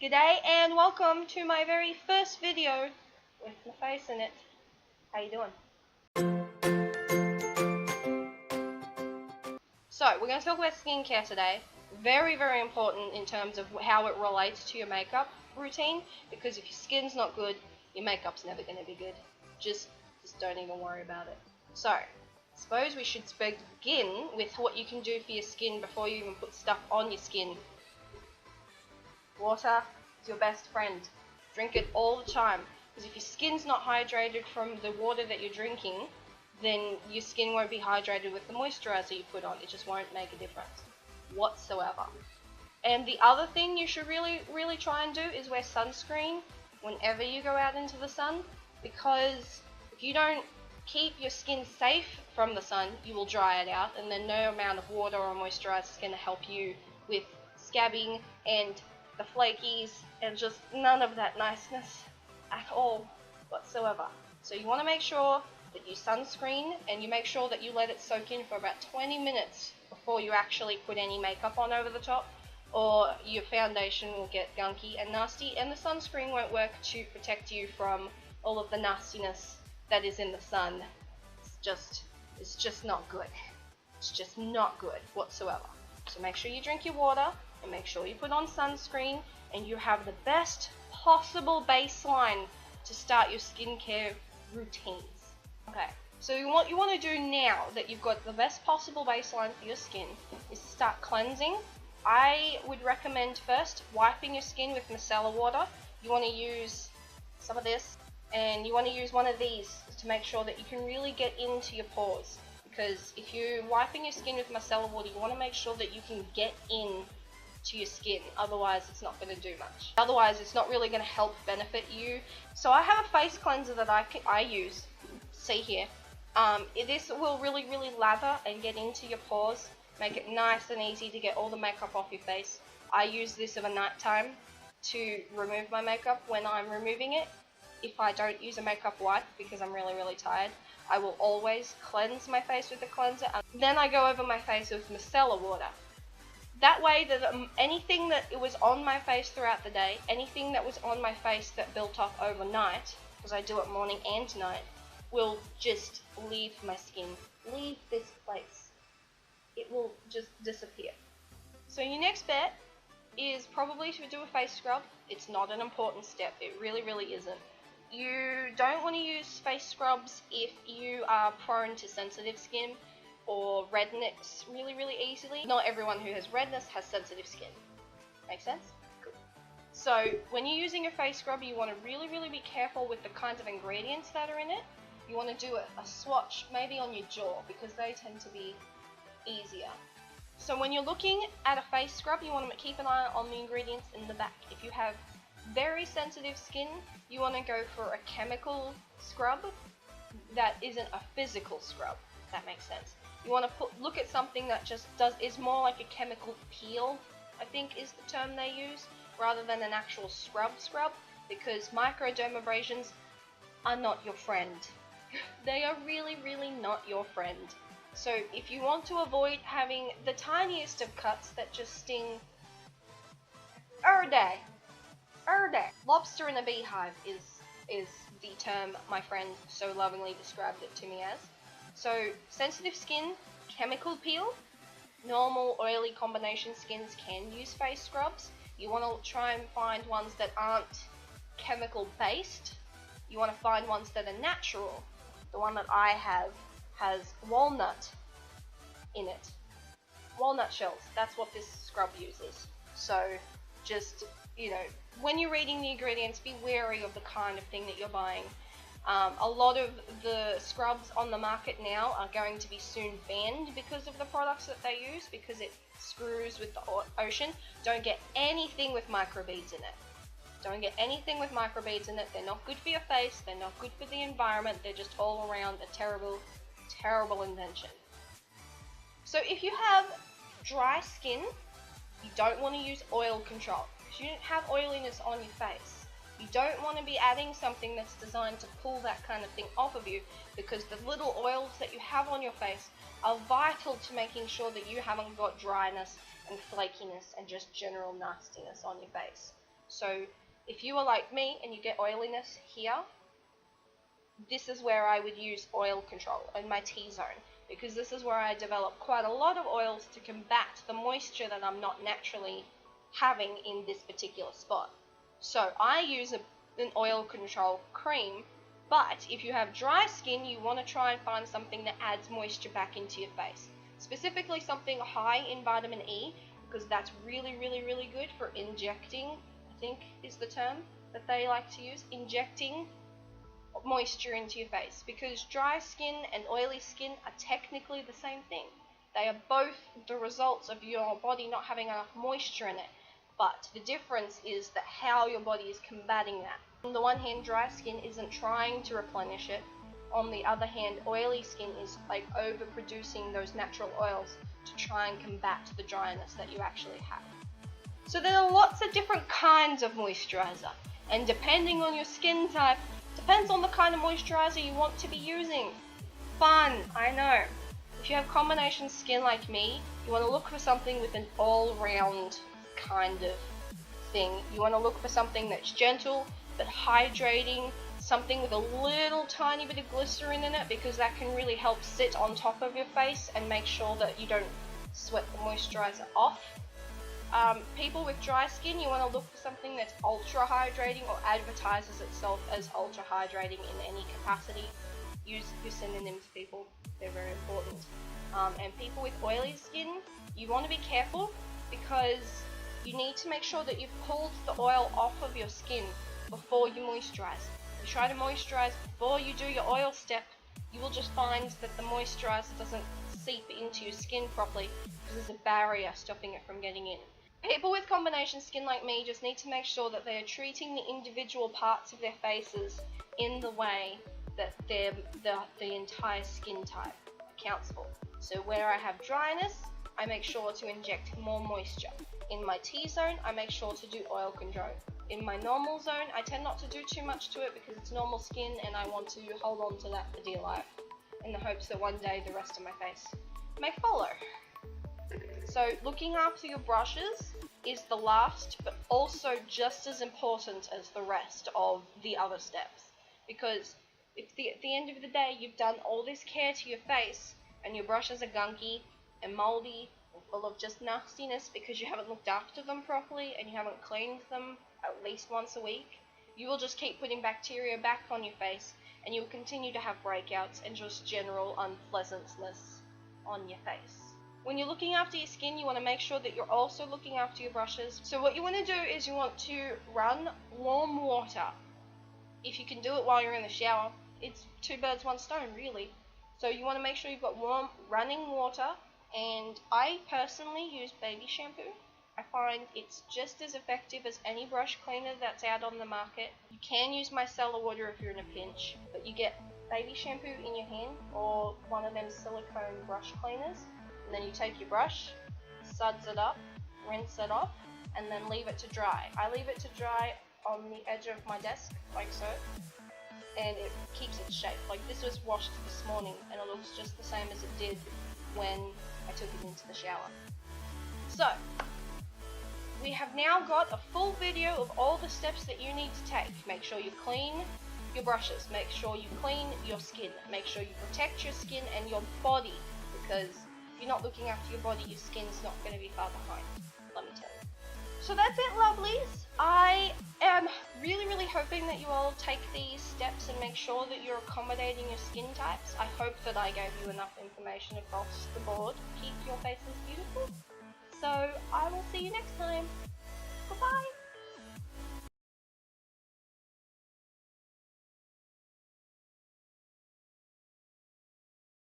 G'day and welcome to my very first video with my face in it. How you doing? So, we're going to talk about skincare today. Very, very important in terms of how it relates to your makeup routine, because if your skin's not good, your makeup's never going to be good. Just don't even worry about it. So, I suppose we should begin with what you can do for your skin before you even put stuff on your skin. Water is your best friend. Drink it all the time, because if your skin's not hydrated from the water that you're drinking, then your skin won't be hydrated with the moisturizer you put on. It just won't make a difference whatsoever. And the other thing you should really try and do is wear sunscreen whenever you go out into the sun, because if you don't keep your skin safe from the sun, you will dry it out, and then no amount of water or moisturizer is going to help you with scabbing and the flakies and just none of that niceness at all whatsoever. So you want to make sure that you sunscreen, and you make sure that you let it soak in for about 20 minutes before you actually put any makeup on over the top, or your foundation will get gunky and nasty, and the sunscreen won't work to protect you from all of the nastiness that is in the sun. It's just not good. It's just not good whatsoever. So make sure you drink your water, and make sure you put on sunscreen, and you have the best possible baseline to start your skincare routines. Okay, so what you want to do now that you've got the best possible baseline for your skin is to start cleansing. I would recommend first wiping your skin with micellar water. You want to use some of this, and you want to use one of these to make sure that you can really get into your pores, because if you're wiping your skin with micellar water, you want to make sure that you can get in to your skin, otherwise it's not going to do much. Otherwise it's not really going to help benefit you. So I have a face cleanser that I use, see here. This will really lather and get into your pores, make it nice and easy to get all the makeup off your face. I use this at night time to remove my makeup when I'm removing it. If I don't use a makeup wipe because I'm really tired, I will always cleanse my face with a cleanser, and then I go over my face with micellar water. That way that anything that was on my face throughout the day, anything that was on my face that built up overnight, because I do it morning and night, will just leave my skin, leave this place. It will just disappear. So your next bet is probably to do a face scrub. It's not an important step, it really isn't. You don't want to use face scrubs if you are prone to sensitive skin or redness really easily. Not everyone who has redness has sensitive skin. Make sense? Cool. So when you're using a face scrub, you want to really be careful with the kinds of ingredients that are in it. You want to do a swatch maybe on your jaw, because they tend to be easier. So when you're looking at a face scrub, you want to keep an eye on the ingredients in the back. If you have very sensitive skin, you want to go for a chemical scrub that isn't a physical scrub, if that makes sense. You want to look at something that just is more like a chemical peel, I think is the term they use, rather than an actual scrub, because microdermabrasions are not your friend. They are really not your friend. So if you want to avoid having the tiniest of cuts that just sting day. Lobster in a beehive is the term my friend so lovingly described it to me as. So sensitive skin, chemical peel. Normal oily combination skins can use face scrubs. You want to try and find ones that aren't chemical based. You want to find ones that are natural. The one that I have has walnut in it. Walnut shells, that's what this scrub uses. So just, when you're reading the ingredients, be wary of the kind of thing that you're buying. A lot of the scrubs on the market now are going to be soon banned because of the products that they use, because it screws with the ocean. Don't get anything with microbeads in it. Don't get anything with microbeads in it. They're not good for your face, they're not good for the environment, they're just all around a terrible invention. So if you have dry skin, you don't want to use oil control, because you don't have oiliness on your face. You don't want to be adding something that's designed to pull that kind of thing off of you, because the little oils that you have on your face are vital to making sure that you haven't got dryness and flakiness and just general nastiness on your face. So if you are like me and you get oiliness here, this is where I would use oil control in my T-zone, because this is where I develop quite a lot of oils to combat the moisture that I'm not naturally having in this particular spot. So I use an oil control cream, but if you have dry skin, you want to try and find something that adds moisture back into your face. Specifically something high in vitamin E, because that's really, really, really good for injecting, I think is the term that they like to use, injecting moisture into your face, because dry skin and oily skin are technically the same thing. They are both the results of your body not having enough moisture in it, but the difference is that how your body is combating that. On the one hand, dry skin isn't trying to replenish it. On the other hand, oily skin is like overproducing those natural oils to try and combat the dryness that you actually have. So there are lots of different kinds of moisturizer, and depending on your skin type, depends on the kind of moisturizer you want to be using. Fun, I know. If you have combination skin like me, you want to look for something with an all-round kind of thing. You want to look for something that's gentle but hydrating, something with a little tiny bit of glycerin in it, because that can really help sit on top of your face and make sure that you don't sweat the moisturizer off. People with dry skin, you want to look for something that's ultra hydrating or advertises itself as ultra hydrating in any capacity. Use your synonyms, people, they're very important. And people with oily skin, you want to be careful, because you need to make sure that you've pulled the oil off of your skin before you moisturize. If you try to moisturize before you do your oil step, you will just find that the moisturizer doesn't seep into your skin properly, because there's a barrier stopping it from getting in. People with combination skin like me just need to make sure that they are treating the individual parts of their faces in the way that the entire skin type accounts for. So where I have dryness, I make sure to inject more moisture. In my T-zone, I make sure to do oil control. In my normal zone, I tend not to do too much to it because it's normal skin and I want to hold on to that for dear life, in the hopes that one day the rest of my face may follow. So looking after your brushes is the last, but also just as important as the rest of the other steps. Because if at the end of the day you've done all this care to your face and your brushes are gunky and moldy and full of just nastiness because you haven't looked after them properly and you haven't cleaned them at least once a week, you will just keep putting bacteria back on your face and you will continue to have breakouts and just general unpleasantness on your face. When you're looking after your skin, you want to make sure that you're also looking after your brushes. So what you want to do is you want to run warm water. If you can do it while you're in the shower, it's two birds, one stone, really. So you want to make sure you've got warm running water, and I personally use baby shampoo. I find it's just as effective as any brush cleaner that's out on the market. You can use micellar water if you're in a pinch, but you get baby shampoo in your hand or one of them silicone brush cleaners. And then you take your brush, suds it up, rinse it off, and then leave it to dry. I leave it to dry on the edge of my desk, like so, and it keeps its shape. Like this was washed this morning, and it looks just the same as it did when I took it into the shower. So, we have now got a full video of all the steps that you need to take. Make sure you clean your brushes, make sure you clean your skin, make sure you protect your skin and your body, because if you're not looking after your body, your skin's not going to be far behind, let me tell you. So that's it, lovelies. I am really, really hoping that you all take these steps and make sure that you're accommodating your skin types. I hope that I gave you enough information across the board to keep your faces beautiful. So I will see you next time. Goodbye.